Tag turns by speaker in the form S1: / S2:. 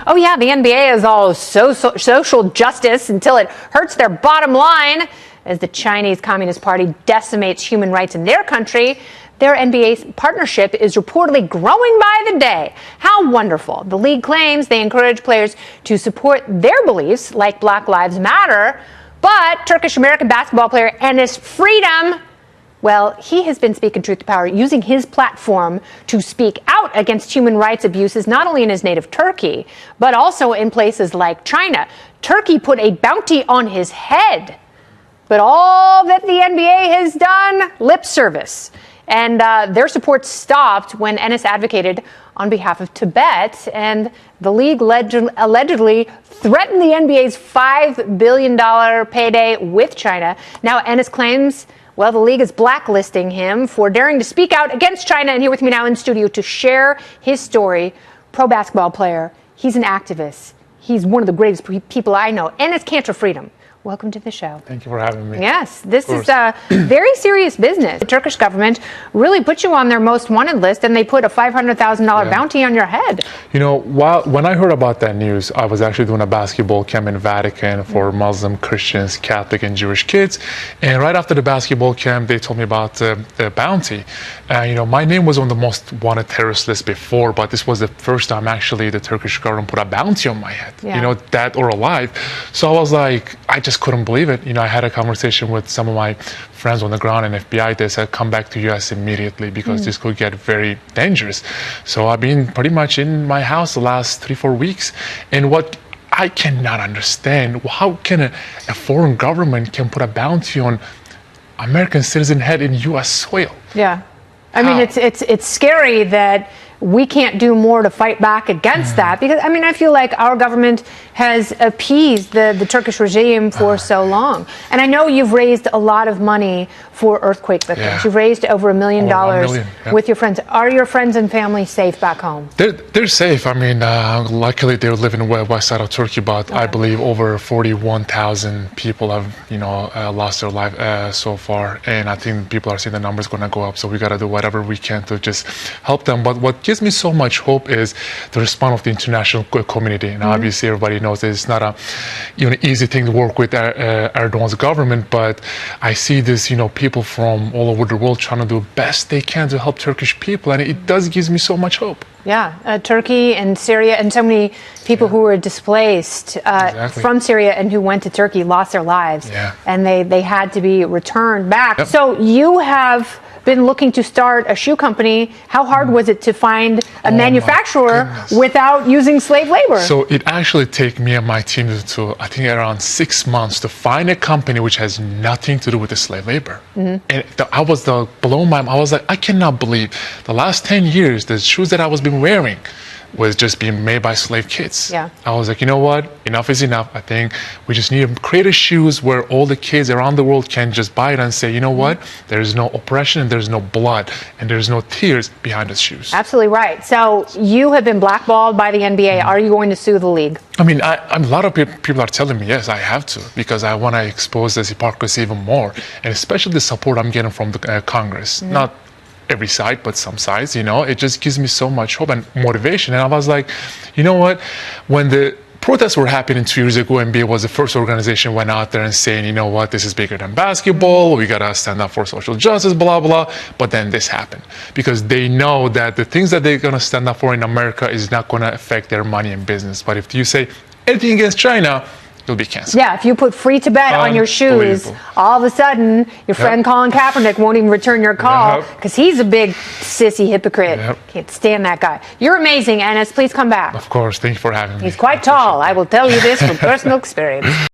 S1: Oh yeah, the NBA is all social justice until it hurts their bottom line. As the Chinese Communist Party decimates human rights in their country, their NBA partnership is reportedly growing by the day. How wonderful. The league claims they encourage players to support their beliefs, like Black Lives Matter. But Turkish-American basketball player Enes Freedom, well, he has been speaking truth to power, using his platform to speak out against human rights abuses, not only in his native Turkey, but also in places like China. Turkey put a bounty on his head. But all that the NBA has done, lip service. And their support stopped when Enes advocated on behalf of Tibet, and the league allegedly threatened the NBA's $5 billion payday with China. Now Enes claims, well, the league is blacklisting him for daring to speak out against China. And here with me now in studio to share his story, pro basketball player. He's an activist. He's one of the greatest people I know. Enes Kanter Freedom. Welcome to the show.
S2: Thank you for having me.
S1: Yes, this is a very serious business. The Turkish government really put you on their most wanted list, and they put a $500,000 bounty on your head.
S2: You know, when I heard about that news, I was actually doing a basketball camp in Vatican for Muslim, Christians, Catholic, and Jewish kids. And right after the basketball camp, they told me about the bounty. You know, my name was on the most wanted terrorist list before, but this was the first time actually the Turkish government put a bounty on my head. You know, dead or alive. So I was like, I just couldn't believe it. You know, I had a conversation with some of my friends on the ground in FBI. They said, come back to US immediately because this could get very dangerous. So I've been pretty much in my house the last 3-4 weeks. And what I cannot understand, how can a foreign government can put a bounty on American citizen head in US soil?
S1: Yeah. I mean, it's scary that we can't do more to fight back against that, because I mean, I feel like our government has appeased the Turkish regime for so long. And I know you've raised a lot of money for earthquake victims. You've raised over $1 million with your friends. Are your friends and family safe back home?
S2: They're safe. I mean, luckily they live in the west side of Turkey, but I believe over 41,000 people have, you know, lost their life so far. And I think people are saying the number's going to go up. So we got to do whatever we can to just help them. But what gives me so much hope is the response of the international community. And obviously everybody knows that it's not a easy thing to work with Erdogan's government, but I see this, you know, people from all over the world trying to do the best they can to help Turkish people, and it does gives me so much hope.
S1: Yeah, Turkey and Syria, and so many people who were displaced from Syria and who went to Turkey lost their lives, and they had to be returned back. So you have been looking to start a shoe company. How hard was it to find a manufacturer without using slave labor?
S2: So it actually took me and my team to I think around 6 months to find a company which has nothing to do with the slave labor. And I was blown my mind. I was like, I cannot believe the last 10 years the shoes that I was been wearing was just being made by slave kids. I was like, you know what? Enough is enough. I think we just need to create a shoes where all the kids around the world can just buy it and say, you know what? There's no oppression, and there's no blood, and there's no tears behind the shoes.
S1: Absolutely right. So you have been blackballed by the NBA. Are you going to sue the league?
S2: I mean, a lot of people are telling me, yes, I have to, because I want to expose this hypocrisy even more, and especially the support I'm getting from the Congress. Not every side, but some sides, you know, it just gives me so much hope and motivation. And I was like, you know what, when the protests were happening 2 years ago, NBA was the first organization went out there and saying, you know what, this is bigger than basketball, we gotta stand up for social justice, blah, blah. But then this happened, because they know that the things that they're gonna stand up for in America is not gonna affect their money and business. But if you say anything against China, you'll be canceled.
S1: Yeah, if you put free Tibet on your shoes, all of a sudden your friend Colin Kaepernick won't even return your call because he's a big sissy hypocrite. Can't stand that guy. You're amazing, Enes. Please come back.
S2: Of course. Thank you for having me.
S1: He's quite tall. I will tell you this from personal experience.